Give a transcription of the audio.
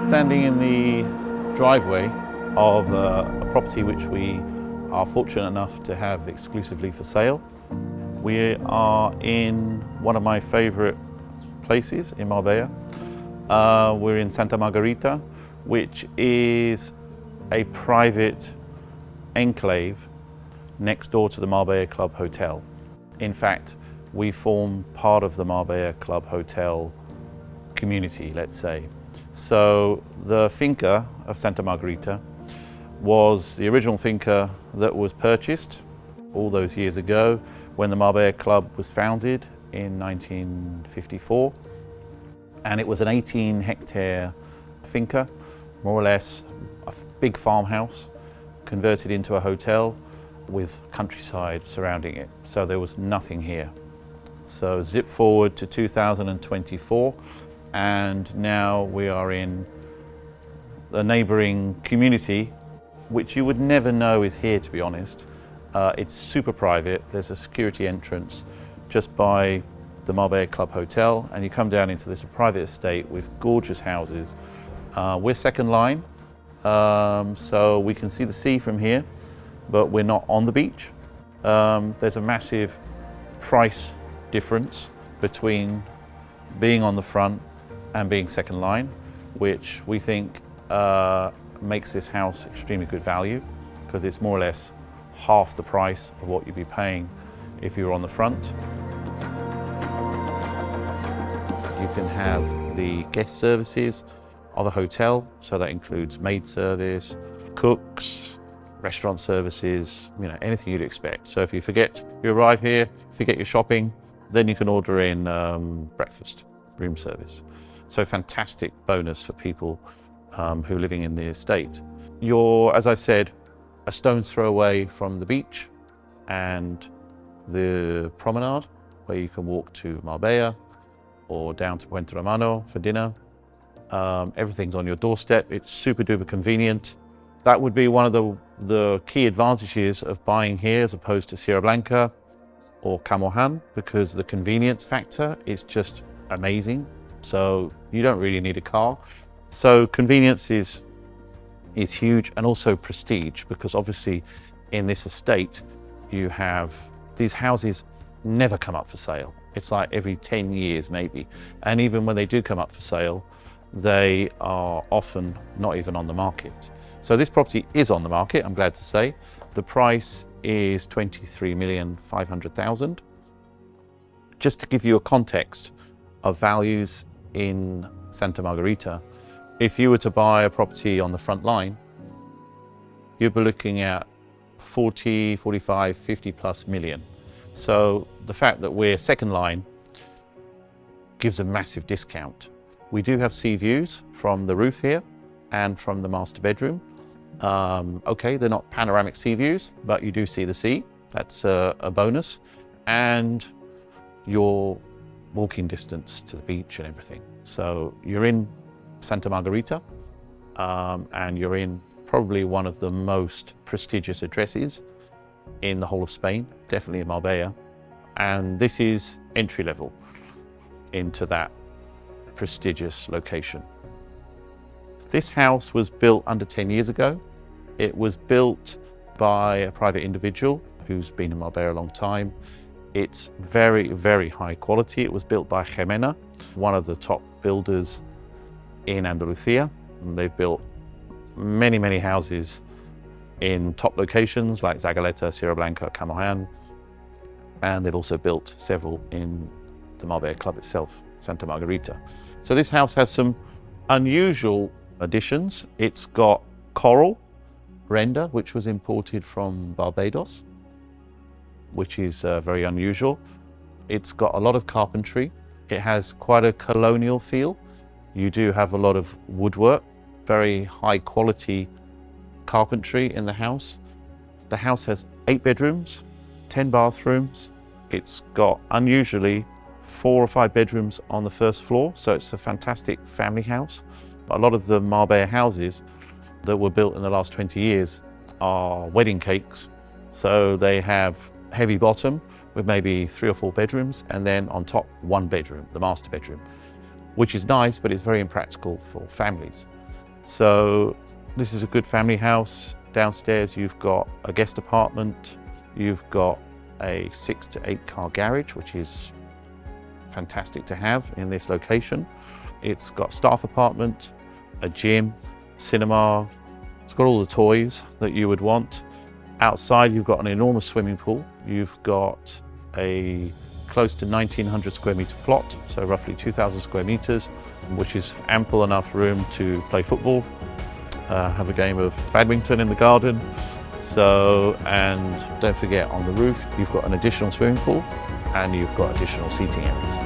Standing in the driveway of a property which we are fortunate enough to have exclusively for sale. We are in one of my favorite places in Marbella. We're in Santa Margarita, which is a private enclave next door to the Marbella Club Hotel. In fact, we form part of the Marbella Club Hotel community, let's say. So the finca of Santa Margarita was the original finca that was purchased all those years ago when the Marbella Club was founded in 1954. And it was an 18-hectare finca, more or less a big farmhouse converted into a hotel with countryside surrounding it. So there was nothing here. So zip forward to 2024, and now we are in a neighboring community, which you would never know is here, to be honest. It's super private. There's a security entrance just by the Marbella Club Hotel, and you come down into this private estate with gorgeous houses. We're second line, so we can see the sea from here, but we're not on the beach. There's a massive price difference between being on the front and being second line, which we think makes this house extremely good value, because it's more or less half the price of what you'd be paying if you were on the front. You can have the guest services of a hotel, so that includes maid service, cooks, restaurant services, anything you'd expect. So if you arrive here, forget your shopping, then you can order in breakfast, room service. So fantastic bonus for people who are living in the estate. You're, as I said, a stone's throw away from the beach and the promenade, where you can walk to Marbella or down to 𝗕𝗂𝗵𝗿𝗄 for dinner. Everything's on your doorstep. It's super duper convenient. That would be one of the key advantages of buying here as opposed to 𝗕𝗂𝗵𝗿𝗁 or 𝗕𝗂𝗵𝗵, because the convenience factor is just amazing. So you don't really need a car. So convenience is huge, and also prestige, because obviously in this estate you have these houses never come up for sale. It's like every 10 years maybe. And even when they do come up for sale, they are often not even on the market. So this property is on the market, I'm glad to say. The price is 23,500,000. Just to give you a context of values in Santa Margarita, if you were to buy a property on the front line, you'd be looking at 40, 45, 50 plus million. So the fact that we're second line gives a massive discount. We do have sea views from the roof here and from the master bedroom. Okay, they're not panoramic sea views, but you do see the sea. That's a bonus. And your walking distance to the beach and everything. So you're in Santa Margarita, and you're in probably one of the most prestigious addresses in the whole of Spain, definitely in Marbella. And this is entry level into that prestigious location. This house was built under 10 years ago. It was built by a private individual who's been in Marbella a long time. It's very, very high quality. It was built by 𝗕𝗵𝗵𝗃, one of the top builders in Andalusia. And they've built many, many houses in top locations like Zagaleeta, 𝗕𝗂𝗵𝗃𝗃, 𝗕𝗂𝗵𝗵𝗃, and they've also built several in the Marbella Club itself, Santa Margarita. So this house has some unusual additions. It's got coral render, which was imported from Barbados, which is very unusual. It's got a lot of carpentry. It has quite a colonial feel. You do have a lot of woodwork, very high quality carpentry in the house. The house has 8 bedrooms, 10 bathrooms. It's got unusually 4 or 5 bedrooms on the first floor, so it's a fantastic family house. A lot of the Marbella houses that were built in the last 20 years are wedding cakes. So they have heavy bottom with maybe 3 or 4 bedrooms, and then on top 1 bedroom, the master bedroom, which is nice, but it's very impractical for families. So this is a good family house. Downstairs you've got a guest apartment, you've got a 6 to 8 car garage, which is fantastic to have in this location. It's got staff apartment, a gym, cinema. It's got all the toys that you would want. Outside you've got an enormous swimming pool. You've got a close to 1900 square meter plot, so roughly 2000 square meters, which is ample enough room to play football, have a game of badminton in the garden. So, and don't forget, on the roof you've got an additional swimming pool and you've got additional seating areas.